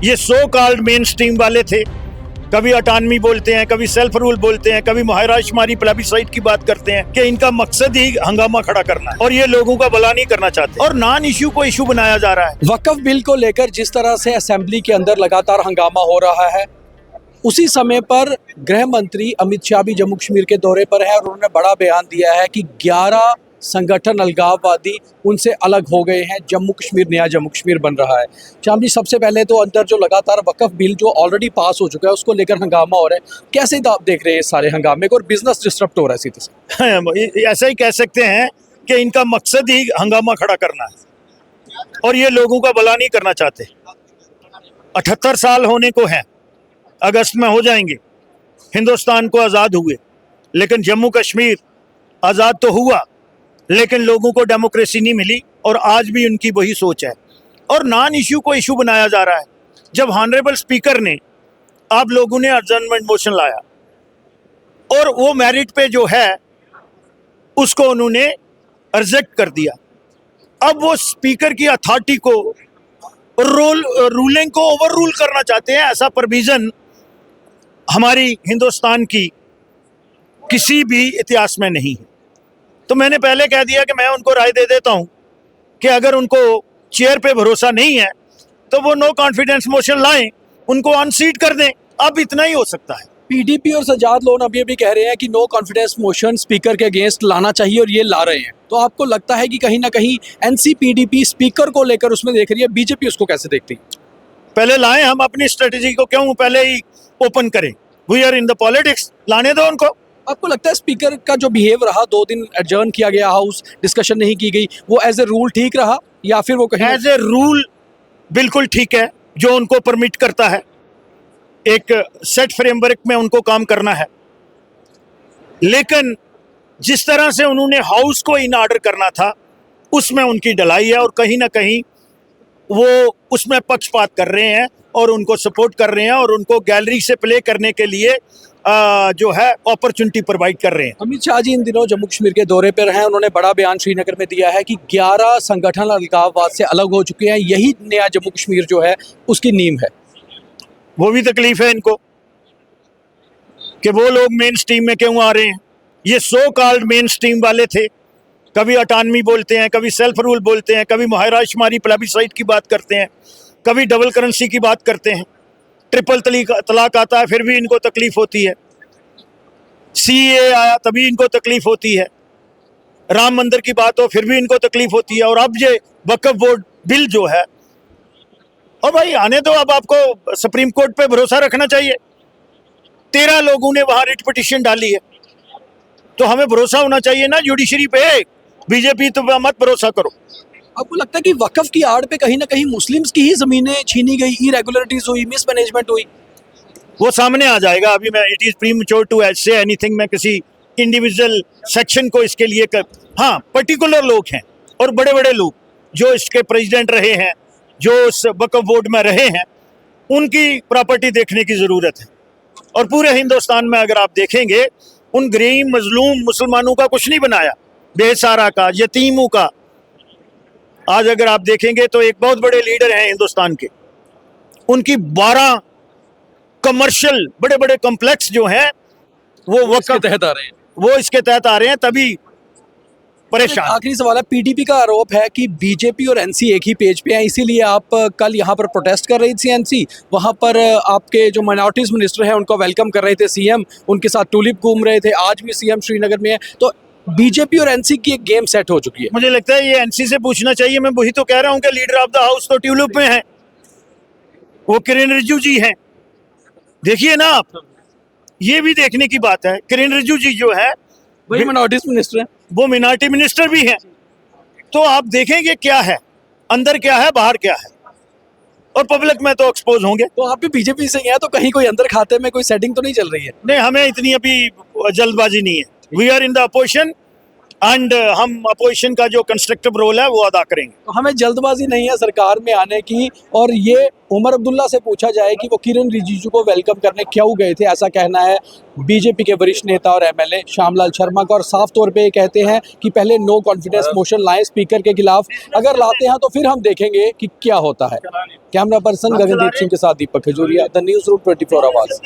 ये so called main stream वाले थे, कभी अटानमी बोलते हैं, कभी सेल्फ रूल बोलते हैं, कभी मुहायरा शुमारी प्लेबिसाइट की बात करते हैं कि इनका मकसद ही हंगामा खड़ा करना है और ये लोगों का भला नहीं करना चाहते और नॉन इश्यू को इशू बनाया जा रहा है। वक्फ बिल को लेकर जिस तरह से असेंबली के अंदर लगातार हंगामा हो रहा है, उसी समय पर गृह मंत्री अमित शाह भी जम्मू कश्मीर के दौरे पर है और उन्होंने बड़ा बयान दिया है कि 11 संगठन अलगाववादी उनसे अलग हो गए हैं, जम्मू कश्मीर नया जम्मू कश्मीर बन रहा है। श्याम जी, सबसे पहले तो अंदर जो लगातार वक्फ बिल जो ऑलरेडी पास हो चुका है उसको लेकर हंगामा हो रहा है, कैसे आप देख रहे हैं इस सारे हंगामे को और बिजनेस डिस्टर्ब हो रहा है सीधे से? ऐसा ही कह सकते हैं कि इनका मकसद ही हंगामा खड़ा करना है और ये लोगों का भला नहीं करना चाहते। 78 साल होने को हैं, अगस्त में हो जाएंगे। हिंदुस्तान को आज़ाद हुए, लेकिन जम्मू कश्मीर आज़ाद तो हुआ लेकिन लोगों को डेमोक्रेसी नहीं मिली और आज भी उनकी वही सोच है और नॉन इश्यू को इशू बनाया जा रहा है। जब हॉनरेबल स्पीकर ने, आप लोगों ने एडजर्नमेंट मोशन लाया और वो मेरिट पे जो है उसको उन्होंने रिजेक्ट कर दिया। अब वो स्पीकर की अथॉरिटी को रूलिंग को ओवर रूल करना चाहते हैं। ऐसा प्रोविजन हमारी हिंदुस्तान की किसी भी इतिहास में नहीं है। तो मैंने पहले कह दिया कि मैं उनको राय दे देता हूं कि अगर उनको चेयर पे भरोसा नहीं है तो वो नो कॉन्फिडेंस मोशन लाएं, उनको अनसीट कर दें। अब इतना ही हो सकता है। पीडीपी और सजाद लोन अभी अभी कह रहे हैं कि नो कॉन्फिडेंस मोशन स्पीकर के अगेंस्ट लाना चाहिए और ये ला रहे हैं, तो आपको लगता है कि कहीं ना कहीं एनसीपीडीपी स्पीकर को लेकर उसमें देख रही है, बीजेपी उसको कैसे देखती है? पहले लाएं, हम अपनी स्ट्रेटेजी को क्यों पहले ही ओपन करें? We are in the politics, लाने दो उनको। आपको लगता है स्पीकर का जो बिहेव रहा, 2 दिन एडजर्न किया गया, हाउस डिस्कशन नहीं की गई, वो एज ए रूल ठीक रहा या फिर वो कहीं एज ए रूल बिल्कुल ठीक है, जो उनको परमिट करता है, एक सेट फ्रेमवर्क में उनको काम करना है। लेकिन जिस तरह से उन्होंने हाउस को इन ऑर्डर करना था उसमें उनकी ढलाई है और कहीं ना कहीं वो उसमें पक्षपात कर रहे हैं और उनको सपोर्ट कर रहे हैं और उनको गैलरी से प्ले करने के लिए जो है अपॉर्चुनिटी प्रोवाइड कर रहे हैं। अमित शाह जी इन दिनों जम्मू कश्मीर के दौरे पर हैं, उन्होंने बड़ा बयान श्रीनगर में दिया है कि 11 संगठन अलगाववाद से अलग हो चुके हैं, यही नया जम्मू कश्मीर जो है उसकी नींव है। वो भी तकलीफ है इनको कि वो लोग मेन स्ट्रीम में क्यों आ रहे हैं। ये सो कॉल्ड मेन स्ट्रीम वाले थे, कभी अटानमी बोलते हैं, कभी सेल्फ रूल बोलते हैं, कभी मुहायरा शुमारी प्लेबिसाइट की बात करते हैं, कभी डबल करेंसी की बात करते हैं, ट्रिपल तलाक आता है फिर भी इनको तकलीफ होती है, सीए आया तभी इनको तकलीफ होती है, राम मंदिर की बात हो फिर भी इनको तकलीफ होती है और अब ये वक्फ बोर्ड बिल जो है, और भाई आने दो। अब आपको सुप्रीम कोर्ट पे भरोसा रखना चाहिए। 13 लोगों ने वहां रिट पिटीशन डाली है, तो हमें भरोसा होना चाहिए ना जुडिशरी पे। बीजेपी तो मत भरोसा करो। आपको लगता है कि वक्फ की आड़ पे कहीं ना कहीं मुस्लिम्स की ही जमीनें छीनी गई, इरेगुलरिटीज हुई, मिसमैनेजमेंट हुई? वो सामने आ जाएगा। अभी मैं it is premature to say anything. मैं किसी इंडिविजुअल सेक्शन को इसके लिए हाँ, पर्टिकुलर लोग हैं और बड़े बड़े लोग जो इसके प्रेसिडेंट रहे हैं, जो उस वक्फ बोर्ड में रहे हैं, उनकी प्रॉपर्टी देखने की ज़रूरत है। और पूरे हिंदुस्तान में अगर आप देखेंगे, उन गरीब मजलूम मुसलमानों का कुछ नहीं बनाया, बेसहारा का, यतीमों का। आज अगर आप देखेंगे तो एक बहुत बड़े लीडर हैं हिंदुस्तान के, उनकी 12 कमर्शियल बड़े बड़े कॉम्प्लेक्स जो हैं वो वक्फ तहत आ रहे हैं, वो इसके तहत आ रहे हैं, तभी परेशान। आखिरी सवाल है, पीडीपी का आरोप है कि बीजेपी और एनसी एक ही पेज पे हैं, इसीलिए आप कल यहाँ पर प्रोटेस्ट कर रही थी एनसी, वहाँ पर आपके जो माइनॉरिटीज मिनिस्टर हैं उनको वेलकम कर रहे थे सीएम, उनके साथ टूलिप घूम रहे थे, आज भी सीएम श्रीनगर में है, तो बीजेपी और एनसी की एक गेम सेट हो चुकी है। मुझे लगता है ये एनसी से पूछना चाहिए। मैं वही तो कह रहा हूँ कि लीडर ऑफ द हाउस तो ट्यूलिप में है, वो किरेन रिजिजू जी हैं। देखिए ना आप, ये भी देखने की बात है। किरेन रिजिजू जी जो है वही माइनॉरिटीज मिनिस्टर हैं, वो मिनॉरिटी मिनिस्टर भी हैं। तो आप देखेंगे क्या है अंदर, क्या है बाहर, क्या है, और पब्लिक में तो एक्सपोज होंगे। तो आप भी बीजेपी से हैं, तो कहीं कोई अंदर खाते में कोई सेटिंग तो नहीं चल रही है? नहीं, हमें इतनी अभी जल्दबाजी नहीं है। We are in the opposition and हम अपोजिशन का जो कंस्ट्रक्टिव रोल है वो अदा करेंगे। तो हमें जल्दबाजी नहीं है सरकार में आने की, और ये उमर अब्दुल्ला से पूछा जाए कि वो किरण रिजिजू को वेलकम करने क्यों गए थे, ऐसा कहना है बीजेपी के वरिष्ठ नेता और एमएलए श्यामलाल शर्मा का, और साफ तौर पे ये कहते हैं कि पहले नो कॉन्फिडेंस मोशन लाएं स्पीकर के खिलाफ, अगर लाते हैं तो फिर हम देखेंगे कि क्या होता है। कैमरा पर्सन गगनदीप सिंह के साथ दीपक खजूरिया, द न्यूज़ रूम 24 आवाज़।